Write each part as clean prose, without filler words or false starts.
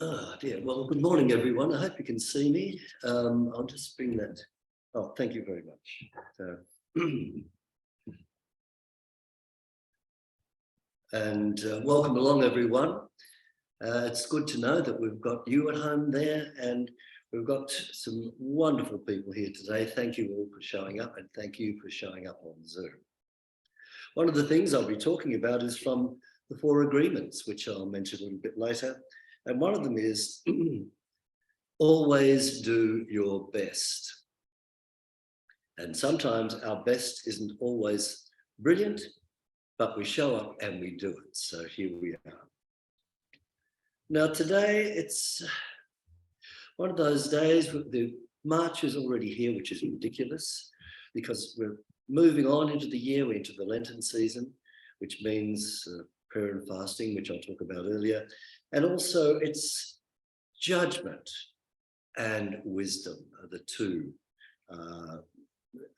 Oh dear. Well, good morning, everyone. I hope you can see me. I'll just bring that. Oh, thank you very much. Welcome along, everyone. It's good to know that we've got you at home there, and we've got some wonderful people here today. Thank you all for showing up, and thank you for showing up on Zoom. One of the things I'll be talking about is from the 4 agreements, which I'll mention a little bit later. And one of them is always do your best. And sometimes our best isn't always brilliant, but we show up and we do it. So here we are. Now today it's one of those days, the March is already here, which is ridiculous because we're moving on into the year, we're into the Lenten season, which means prayer and fasting, which I'll talk about earlier. And also it's judgment and wisdom are the two,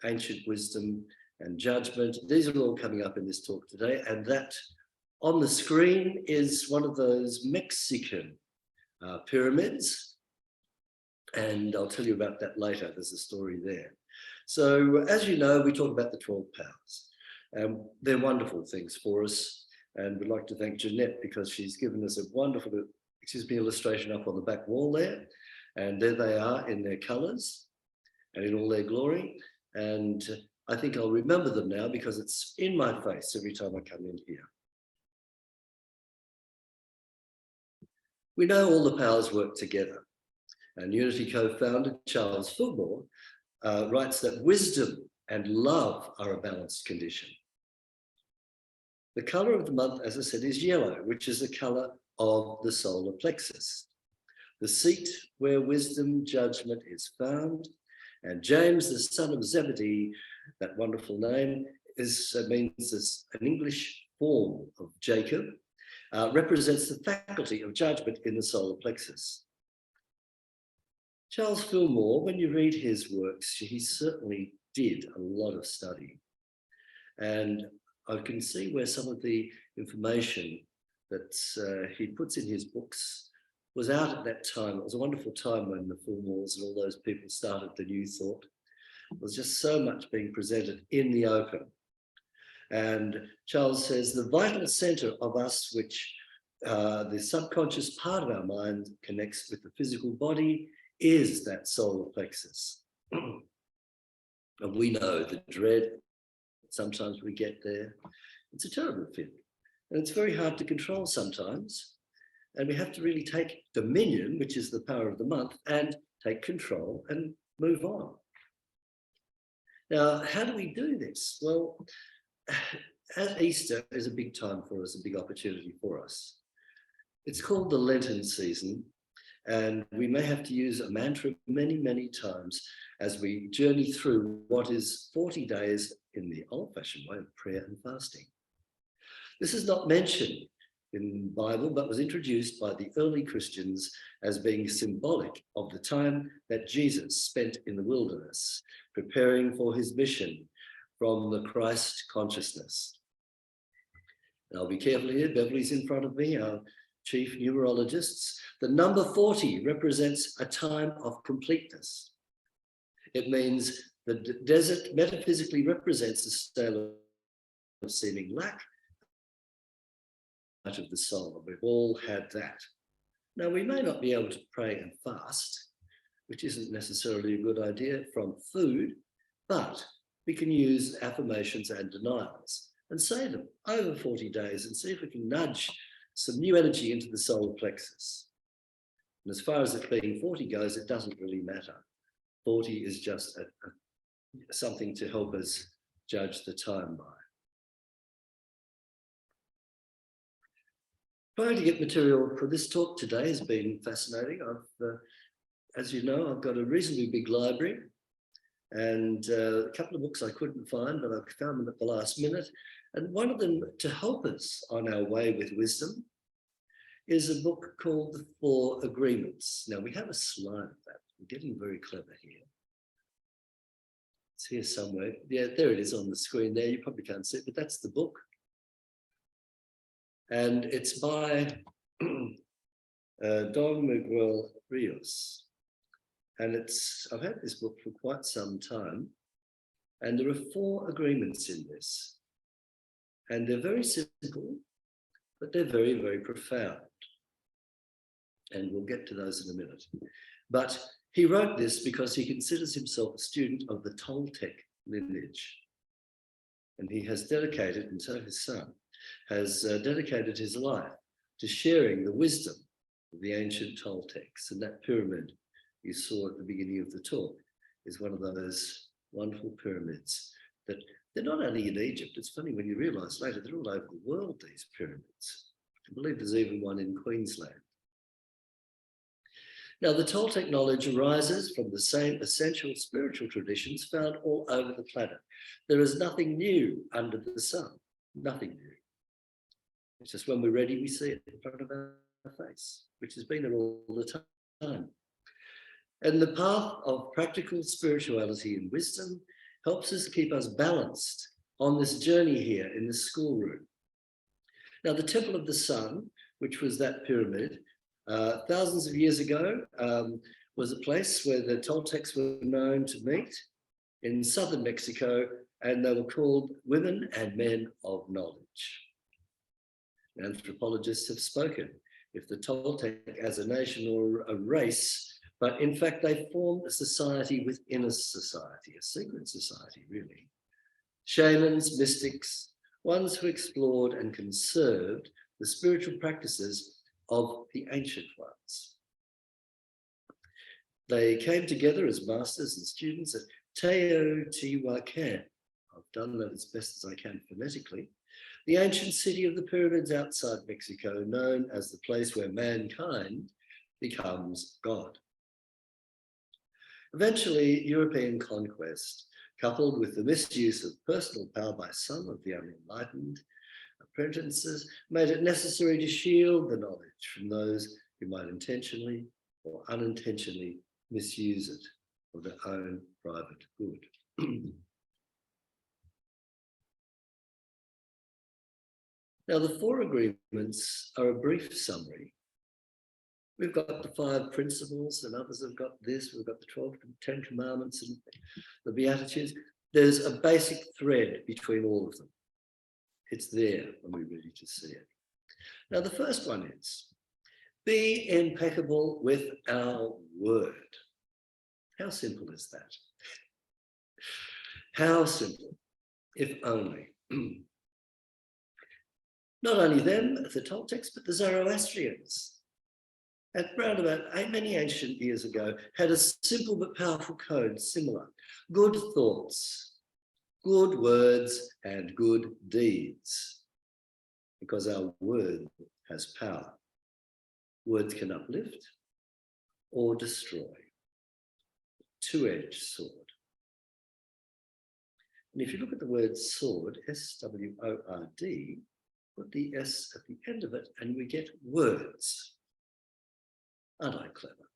ancient wisdom and judgment. These are all coming up in this talk today. And that on the screen is one of those Mexican pyramids. And I'll tell you about that later. There's a story there. So as you know, we talk about the 12 powers. They're wonderful things for us. And we'd like to thank Jeanette because she's given us a wonderful, illustration up on the back wall there. And there they are in their colors and in all their glory. And I think I'll remember them now because it's in my face every time I come in here. We know all the powers work together. And Unity co-founder Charles Fillmore writes that wisdom and love are a balanced condition. The color of the month, as I said, is yellow, which is the color of the solar plexus, the seat where wisdom, judgment is found. And James, the son of Zebedee, that wonderful name, means an English form of Jacob, represents the faculty of judgment in the solar plexus. Charles Fillmore, when you read his works, he certainly did a lot of study. And I can see where some of the information that he puts in his books was out at that time. It was a wonderful time when the Fillmores and all those people started the New Thought. There was just so much being presented in the open. And Charles says the vital center of us, which the subconscious part of our mind connects with the physical body, is that solar plexus. And we know the dread, sometimes we get there. It's a terrible feeling. And it's very hard to control sometimes. And we have to really take dominion, which is the power of the month, and take control and move on. Now, how do we do this? Well, as Easter is a big time for us, a big opportunity for us. It's called the Lenten season. And we may have to use a mantra many, many times as we journey through what is 40 days in the old-fashioned way of prayer and fasting. This is not mentioned in the Bible, but was introduced by the early Christians as being symbolic of the time that Jesus spent in the wilderness, preparing for his mission from the Christ consciousness. And I'll be careful here, Beverly's in front of me, our chief numerologists. The number 40 represents a time of completeness. It means the desert metaphysically represents a state of seeming lack out of the soul. We've all had that. Now, we may not be able to pray and fast, which isn't necessarily a good idea, from food, but we can use affirmations and denials and say them over 40 days and see if we can nudge some new energy into the solar plexus. And as far as it being 40 goes, it doesn't really matter. 40 is just something to help us judge the time by. Trying to get material for this talk today has been fascinating. As you know, I've got a reasonably big library and a couple of books I couldn't find, but I found them at the last minute. And one of them, to help us on our way with wisdom, is a book called The 4 Agreements. Now, we have a slide of that. We're getting very clever here. It's here somewhere. Yeah, there it is on the screen there. You probably can't see it, but that's the book. And it's by Don Miguel Rios. And I've had this book for quite some time, and there are 4 agreements in this. And they're very simple, but they're very, very profound. And we'll get to those in a minute. But he wrote this because he considers himself a student of the Toltec lineage. And he has dedicated, and so his son, has dedicated his life to sharing the wisdom of the ancient Toltecs. And that pyramid you saw at the beginning of the talk is one of those wonderful pyramids that they're not only in Egypt. It's funny when you realize later they're all over the world, these pyramids. I believe there's even one in Queensland. Now, the Toltec knowledge arises from the same essential spiritual traditions found all over the planet. There is nothing new under the sun, nothing new. It's just when we're ready, we see it in front of our face, which has been there all the time. And the path of practical spirituality and wisdom helps us keep us balanced on this journey here in the schoolroom. Now, the Temple of the Sun, which was that pyramid, thousands of years ago, was a place where the Toltecs were known to meet in southern Mexico, and they were called women and men of knowledge. Anthropologists have spoken, if the Toltec as a nation or a race, but in fact they formed a society within a society, a secret society really. Shamans, mystics, ones who explored and conserved the spiritual practices of the ancient ones. They came together as masters and students at Teotihuacan. I've done that as best as I can phonetically. The ancient city of the pyramids outside Mexico, known as the place where mankind becomes God. Eventually, European conquest, coupled with the misuse of personal power by some of the unenlightened apprentices, made it necessary to shield the knowledge from those who might intentionally or unintentionally misuse it for their own private good. Now, the 4 agreements are a brief summary. We've got the 5 principles, and others have got this. We've got the 10 commandments and the Beatitudes. There's a basic thread between all of them. It's there when we're ready to see it. Now, the first one is, be impeccable with our word. How simple is that? How simple, if only. Not only them, the Toltecs, but the Zoroastrians, at around about many ancient years ago, had a simple but powerful code similar. Good thoughts, good words, and good deeds, because our word has power. Words can uplift or destroy. Two-edged sword. And if you look at the word sword, S-W-O-R-D, put the S at the end of it, and we get words. Aren't I clever?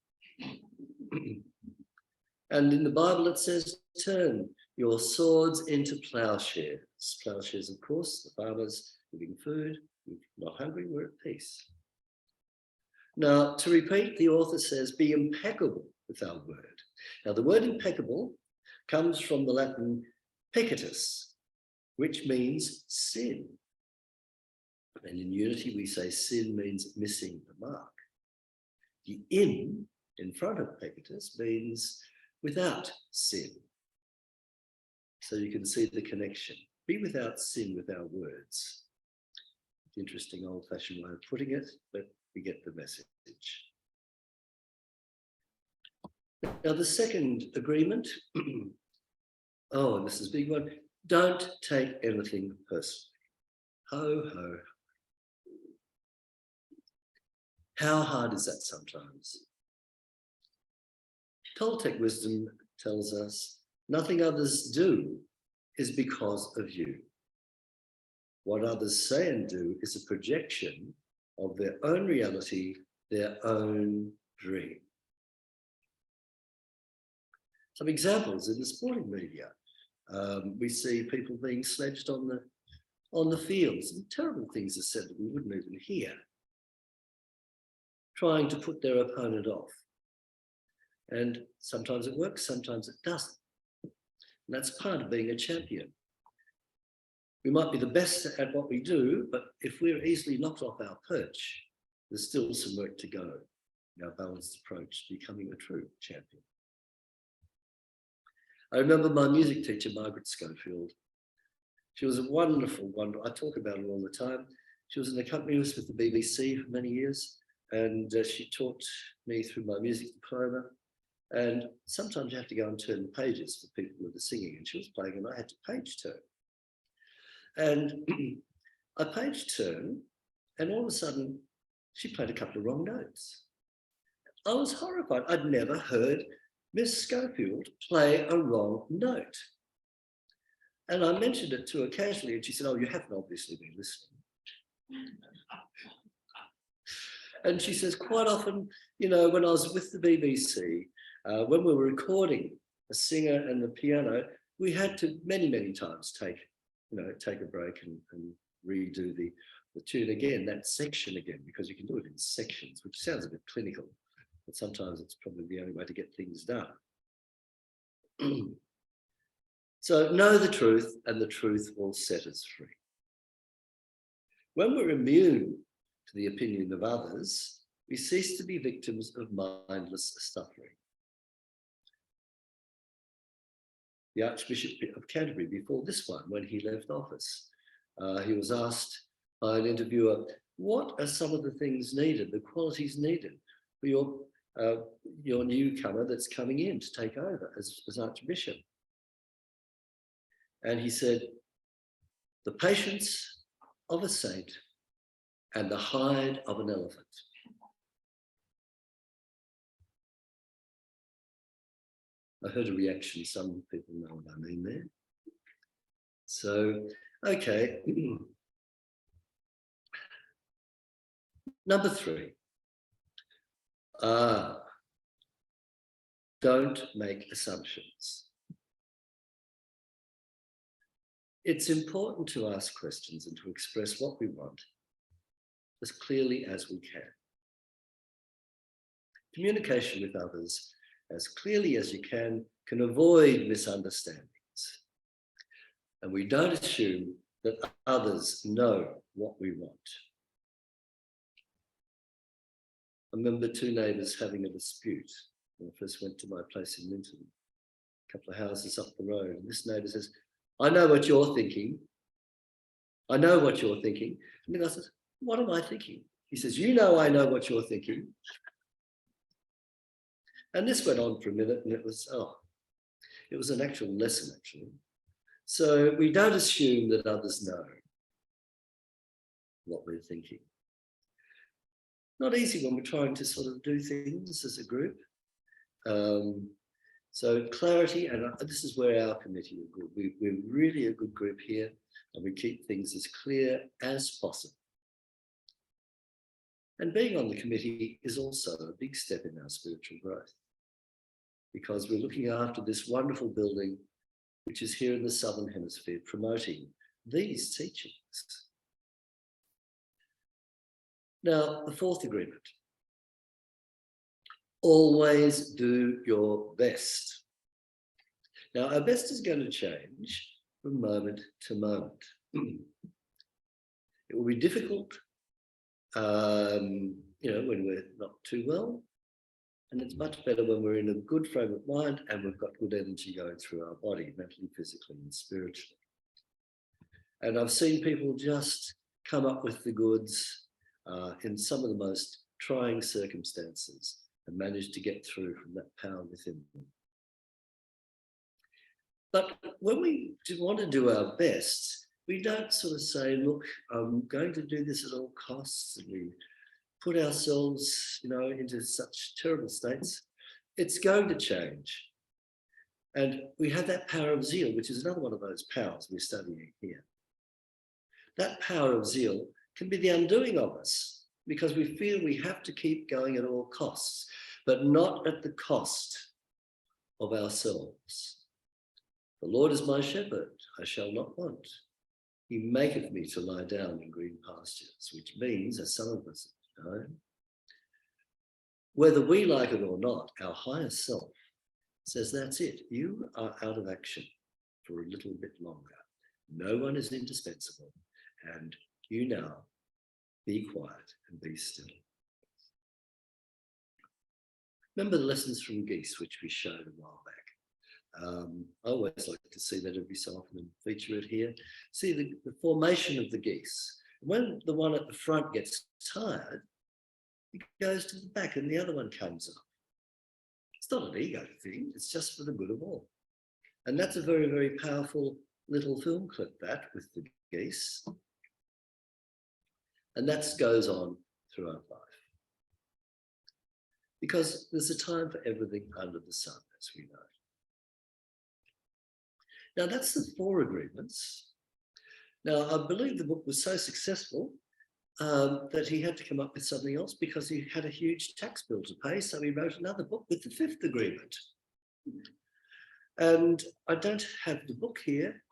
And in the Bible it says, turn your swords into plowshares. Plowshares, of course, the farmers giving food, we're not hungry, we're at peace. Now, to repeat, the author says, be impeccable with our word. Now, the word impeccable comes from the Latin peccatus, which means sin. And in Unity, we say sin means missing the mark. The in front of peccatus means without sin. So you can see the connection. Be without sin with our words. Interesting old-fashioned way of putting it, but we get the message. Now, the second agreement, oh, and this is a big one, don't take anything personally. Ho, ho. How hard is that sometimes? Toltec wisdom tells us nothing others do is because of you. What others say and do is a projection of their own reality, their own dream. Some examples in the sporting media. We see people being sledged on the fields, and terrible things are said that we wouldn't even hear. trying to put their opponent off. And sometimes it works, sometimes it doesn't. And that's part of being a champion. We might be the best at what we do, but if we're easily knocked off our perch, there's still some work to go in our balanced approach to becoming a true champion. I remember my music teacher, Margaret Schofield. She was a wonderful, I talk about her all the time. She was an accompanist with the BBC for many years, and she taught me through my music diploma. And sometimes you have to go and turn the pages for people who were singing, and she was playing, and I had to page turn. And I page turn, and all of a sudden, she played a couple of wrong notes. I was horrified. I'd never heard Miss Schofield play a wrong note. And I mentioned it to her casually, and she said, "Oh, you haven't obviously been listening." And she says, quite often, you know, when I was with the BBC, when we were recording a singer and the piano, we had to many times take a break and redo the tune again, that section again, because you can do it in sections, which sounds a bit clinical, but sometimes it's probably the only way to get things done. So know the truth, and the truth will set us free. When we're immune to the opinion of others, we cease to be victims of mindless suffering. The Archbishop of Canterbury, before this one, when he left office, he was asked by an interviewer, what are some of the things needed, the qualities needed for your newcomer that's coming in to take over as Archbishop? And he said, the patience of a saint and the hide of an elephant. I heard a reaction. Some people know what I mean there. So, okay. Number 3. Don't make assumptions. It's important to ask questions and to express what we want as clearly as we can. Communication with others as clearly as you can avoid misunderstandings. And we don't assume that others know what we want. I remember 2 neighbours having a dispute when I first went to my place in Linton, a couple of houses up the road. And this neighbour says, I know what you're thinking. I know what you're thinking. And then I said, what am I thinking? He says, you know I know what you're thinking. And this went on for a minute, and it was an actual lesson, actually. So we don't assume that others know what we're thinking. Not easy when we're trying to sort of do things as a group. So clarity, and this is where our committee are good. We're really a good group here, and we keep things as clear as possible. And being on the committee is also a big step in our spiritual growth, because we're looking after this wonderful building, which is here in the Southern Hemisphere, promoting these teachings. Now, the 4th agreement. Always do your best. Now, our best is going to change from moment to moment. It will be difficult, when we're not too well. And it's much better when we're in a good frame of mind and we've got good energy going through our body, mentally, physically, and spiritually. And I've seen people just come up with the goods in some of the most trying circumstances and manage to get through from that power within them. But when we want to do our best, we don't sort of say, look, I'm going to do this at all costs, and we put ourselves, into such terrible states. It's going to change. And we have that power of zeal, which is another one of those powers we're studying here. That power of zeal can be the undoing of us, because we feel we have to keep going at all costs, but not at the cost of ourselves. The Lord is my shepherd, I shall not want. He maketh me to lie down in green pastures, which means, as some of us know, whether we like it or not, our higher self says, that's it. You are out of action for a little bit longer. No one is indispensable. And you now be quiet and be still. Remember the lessons from geese, which we showed a while back. I always like to see that every so often and feature it here. See the formation of the geese. When the one at the front gets tired, it goes to the back and the other one comes up. It's not an ego thing, it's just for the good of all. And that's a very, very powerful little film clip, that, with the geese. And that goes on throughout life. Because there's a time for everything under the sun, as we know. Now, that's the 4 agreements. Now, I believe the book was so successful that he had to come up with something else because he had a huge tax bill to pay. So he wrote another book with the 5th agreement. And I don't have the book here,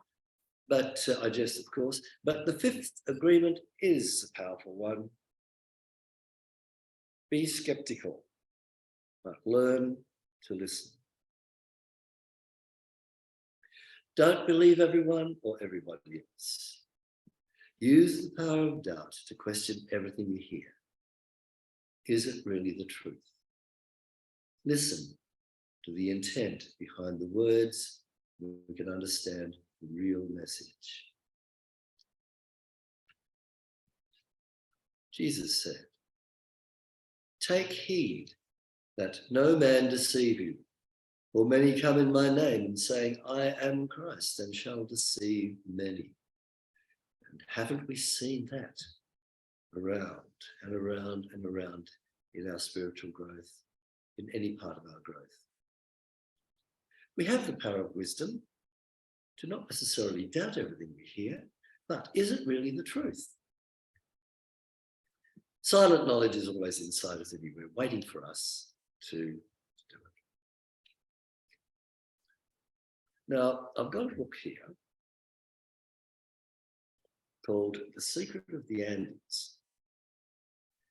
but I jest, of course. But the 5th agreement is a powerful one. Be skeptical, but learn to listen. Don't believe everyone or everybody else. Use the power of doubt to question everything you hear. Is it really the truth? Listen to the intent behind the words, so we can understand the real message. Jesus said, take heed that no man deceive you, for many come in my name and saying, I am Christ, and shall deceive many. And haven't we seen that around and around and around in our spiritual growth, in any part of our growth? We have the power of wisdom to not necessarily doubt everything we hear, but is it really the truth? Silent knowledge is always inside us everywhere, waiting for us to do it. Now, I've got a book here called The Secret of the Andes.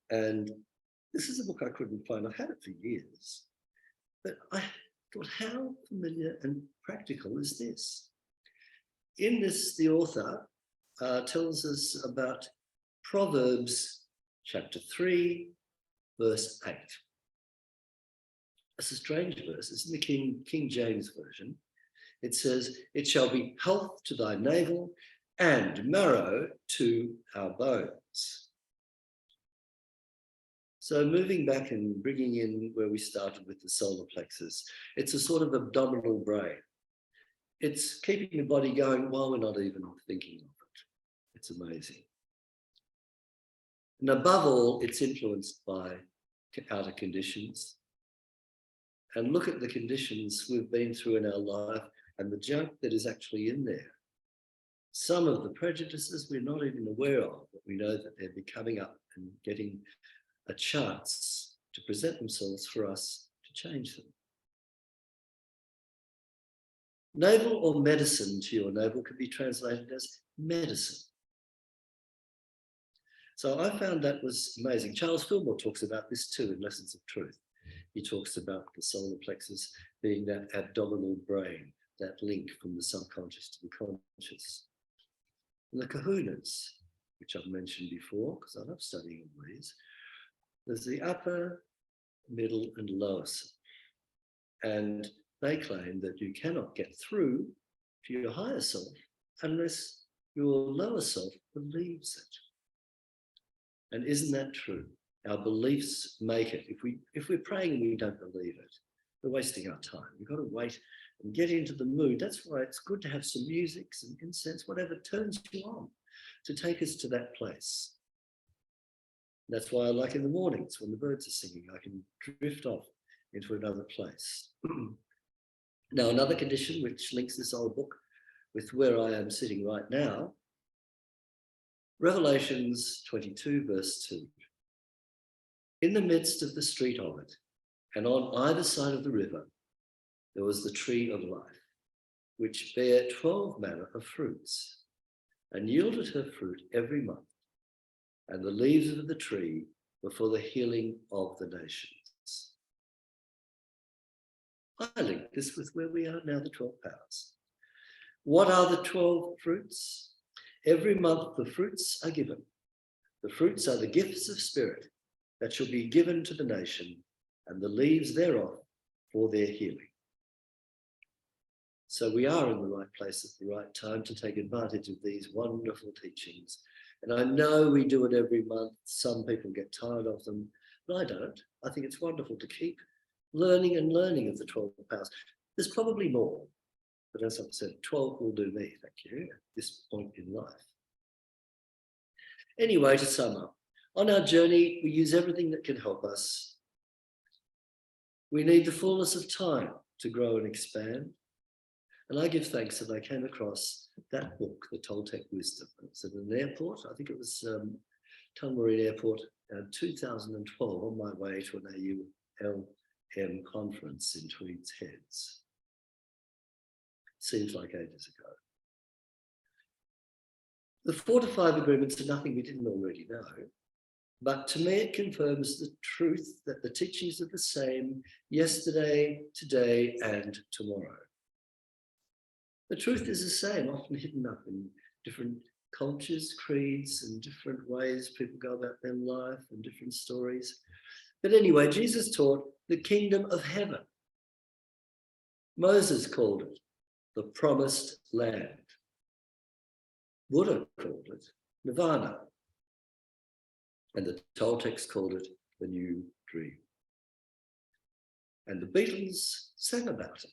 And this is a book I couldn't find. I've had it for years. But I thought, how familiar and practical is this? In this, the author tells us about Proverbs chapter 3, verse 8. It's a strange verse. It's in the King James Version. It says, it shall be health to thy navel and marrow to our bones. So moving back and bringing in where we started with the solar plexus, it's a sort of abdominal brain. It's keeping the body going while we're not even thinking of it. It's amazing. And above all, it's influenced by outer conditions. And look at the conditions we've been through in our life and the junk that is actually in there. Some of the prejudices we're not even aware of, but we know that they're coming up and getting a chance to present themselves for us to change them. Navel or medicine to your navel could be translated as medicine. So I found that was amazing. Charles Fillmore talks about this too in Lessons of Truth. He talks about the solar plexus being that abdominal brain, that link from the subconscious to the conscious. And the kahunas, which I've mentioned before, because I love studying all these, there's the upper, middle, and lower self. And they claim that you cannot get through to your higher self unless your lower self believes it. And isn't that true? Our beliefs make it. If we're praying and we don't believe it, we're wasting our time. We've got to wait and get into the mood. That's why it's good to have some music, some incense, whatever turns you on to take us to that place. That's why I like in the mornings when the birds are singing, I can drift off into another place. Now, another condition which links this old book with where I am sitting right now, Revelations 22, verse 2. In the midst of the street of it, and on either side of the river, there was the tree of life, which bare 12 manner of fruits, and yielded her fruit every month. And the leaves of the tree were for the healing of the nations. I link this with where we are now, the 12 powers. What are the 12 fruits? Every month the fruits are given. The fruits are the gifts of spirit that shall be given to the nation, and the leaves thereof for their healing. So we are in the right place at the right time to take advantage of these wonderful teachings. And I know we do it every month. Some people get tired of them, but I don't. I think it's wonderful to keep learning and learning of the 12 powers. There's probably more, but as I've said, 12 will do me, thank you, at this point in life. Anyway, to sum up, on our journey, we use everything that can help us. We need the fullness of time to grow and expand. And I give thanks that I came across that book, The Toltec Wisdom. It was at an airport, I think it was Tullamarine Airport, 2012, on my way to an AULM conference in Tweeds Heads. Seems like ages ago. The 4 to 5 agreements are nothing we didn't already know, but to me it confirms the truth that the teachings are the same yesterday, today, and tomorrow. The truth is the same, often hidden up in different cultures, creeds, and different ways people go about their life and different stories. But anyway, Jesus taught the kingdom of heaven. Moses called it the promised land. Buddha called it nirvana. And the Toltecs called it the new dream. And the Beatles sang about it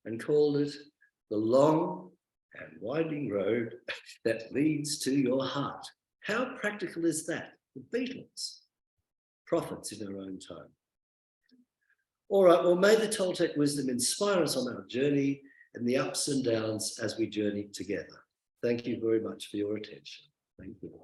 and called it the long and winding road that leads to your heart. How practical is that? The Beatles, prophets in our own time. All right, well, may the Toltec wisdom inspire us on our journey and the ups and downs as we journey together. Thank you very much for your attention. Thank you.